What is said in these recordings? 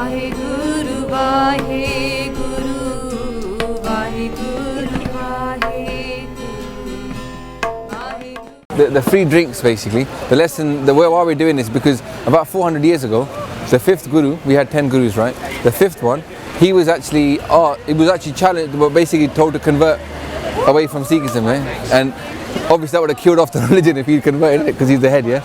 Vaheguru, Vaheguru, Vaheguru, Vaheguru. The free drinks, basically. The lesson, why we're doing this, because about 400 years ago, the fifth guru, we had 10 gurus, right? The fifth one, he was actually challenged, but basically told to convert away from Sikhism, right? And obviously that would have killed off the religion if he'd converted it, because he's the head, yeah?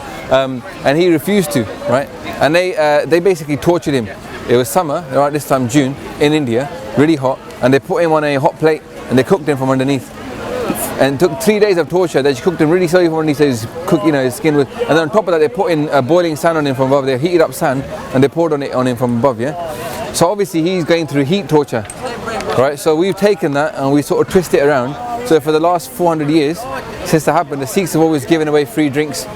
And he refused to, right? And they basically tortured him. It was summer, right, this time June, in India, really hot, and they put him on a hot plate and they cooked him from underneath. And it took 3 days of torture. They just cooked him really slowly from underneath, so his skin was. And then on top of that, they put in boiling sand on him from above. They heated up sand and they poured on him from above, yeah? So obviously he's going through heat torture, right? So we've taken that and we sort of twist it around. So for the last 400 years, since that happened, the Sikhs have always given away free drinks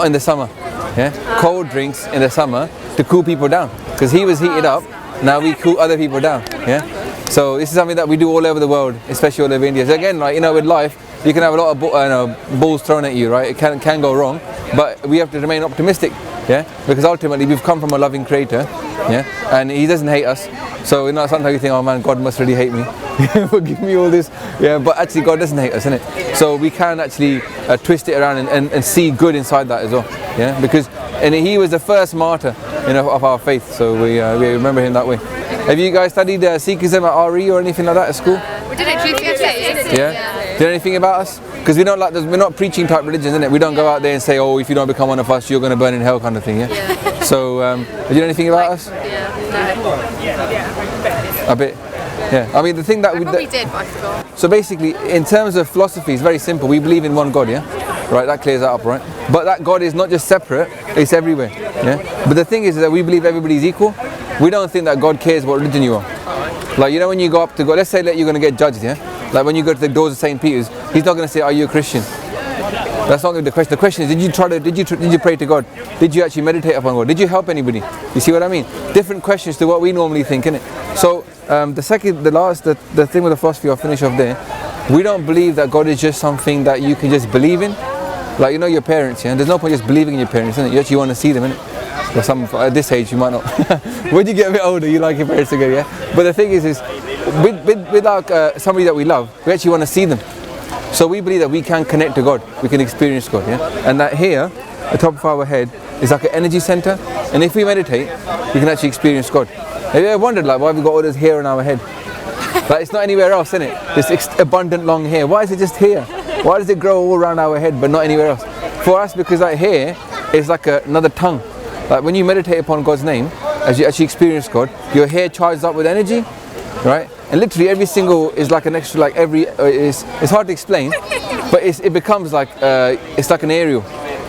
in the summer, yeah? Cold drinks in the summer to cool people down. Because he was heated up, now we cool other people down, yeah? So this is something that we do all over the world, especially all over India. So again, like, you know, with life, you can have a lot of balls thrown at you, right? It can go wrong, but we have to remain optimistic, yeah? Because ultimately we've come from a loving creator, yeah? And he doesn't hate us. So, you know, sometimes you think, oh man, God must really hate me. Forgive me all this. Yeah, but actually God doesn't hate us, innit? So we can actually twist it around and see good inside that as well, yeah? Because he was the first martyr, you know, of our faith, so we remember him that way. Have you guys studied Sikhism at RE or anything like that at school? We did it GCSE. Yeah? Do you know anything about us? Because we're not preaching type religions, isn't it? We don't go out there and say, oh, if you don't become one of us, you're going to burn in hell kind of thing, yeah? So, do you know anything about us? Yeah, A bit. Yeah. I mean, the thing that I probably did, but I forgot. So basically, in terms of philosophy, it's very simple. We believe in one God, yeah? Right, that clears that up, right? But that God is not just separate, it's everywhere, yeah? But the thing is that we believe everybody's equal. We don't think that God cares what religion you are. Like, you know, when you go up to God, let's say that you're going to get judged, yeah? Like when you go to the doors of St. Peter's, he's not going to say, are you a Christian? That's not the question. The question is, did you pray to God? Did you actually meditate upon God? Did you help anybody? You see what I mean? Different questions to what we normally think, innit? So the thing with the philosophy, I'll finish off there. We don't believe that God is just something that you can just believe in. Like, you know, your parents, yeah? There's no point just believing in your parents, isn't it? You actually want to see them, innit? Or some, at this age you might not. When you get a bit older, you like your parents to go, yeah? But the thing is with somebody that we love, we actually want to see them. So we believe that we can connect to God, we can experience God, yeah? And that here, the top of our head, is like an energy center, and if we meditate, we can actually experience God. Have you ever wondered, like, why have we got all this hair on our head? Like, it's not anywhere else, isn't it? This abundant long hair. Why is it just here? Why does it grow all around our head but not anywhere else? For us, because that hair is like another tongue. Like when you meditate upon God's name, as you actually experience God, your hair charges up with energy, right? And literally every single is like an extra, like it's hard to explain, but it becomes like, it's like an aerial.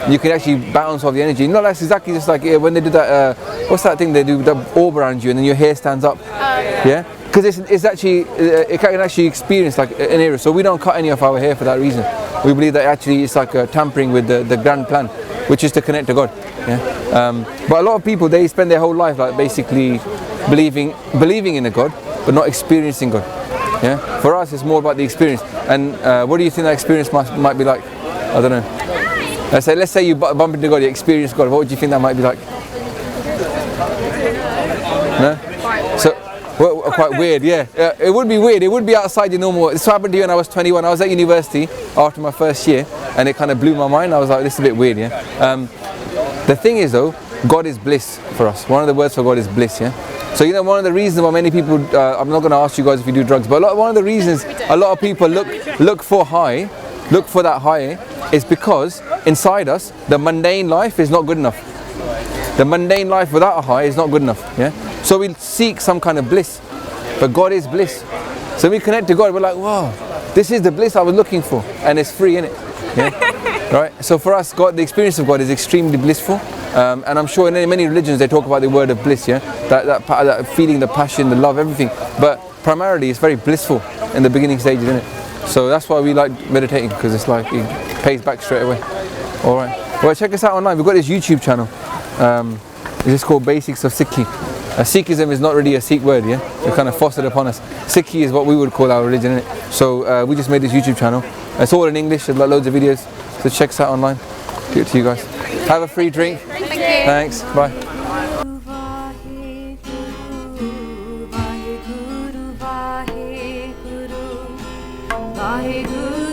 You can actually bounce off the energy. No, that's exactly just like when they do that, what's that thing they do, the orb around you and then your hair stands up, yeah? Because it's actually, it can actually experience like an area. So we don't cut any of our hair for that reason. We believe that actually it's like tampering with the grand plan, which is to connect to God. Yeah? But a lot of people, they spend their whole life like basically believing in a God, but not experiencing God. Yeah. For us, it's more about the experience. And what do you think that experience might be like? I don't know. Let's say you bump into God, you experience God. What would you think that might be like? No. So. Well, quite weird, yeah. It would be weird. It would be outside your normal. This happened to you when I was 21. I was at university after my first year, and it kind of blew my mind. I was like, this is a bit weird, yeah. The thing is, though, God is bliss for us. One of the words for God is bliss, yeah. So, you know, one of the reasons why many people, I'm not going to ask you guys if you do drugs, but one of the reasons a lot of people look for that high, is because inside us, the mundane life is not good enough. The mundane life without a high is not good enough, yeah. So we seek some kind of bliss, but God is bliss. So we connect to God, we're like, wow, this is the bliss I was looking for, and it's free, innit? Yeah? Right? So for us, God, the experience of God is extremely blissful, and I'm sure in many religions they talk about the word of bliss, yeah? That feeling, the passion, the love, everything. But primarily, it's very blissful in the beginning stages, isn't it? So that's why we like meditating, because it's like it pays back straight away. All right. Well, check us out online. We've got this YouTube channel. It's called Basics of Sikhi. Sikhism is not really a Sikh word, yeah? It's kind of fostered upon us. Sikhi is what we would call our religion, isn't it? So we just made this YouTube channel. It's all in English, there's loads of videos. So check us out online. Give it to you guys. Have a free drink. Thank you. Thanks. Bye. Vaheguru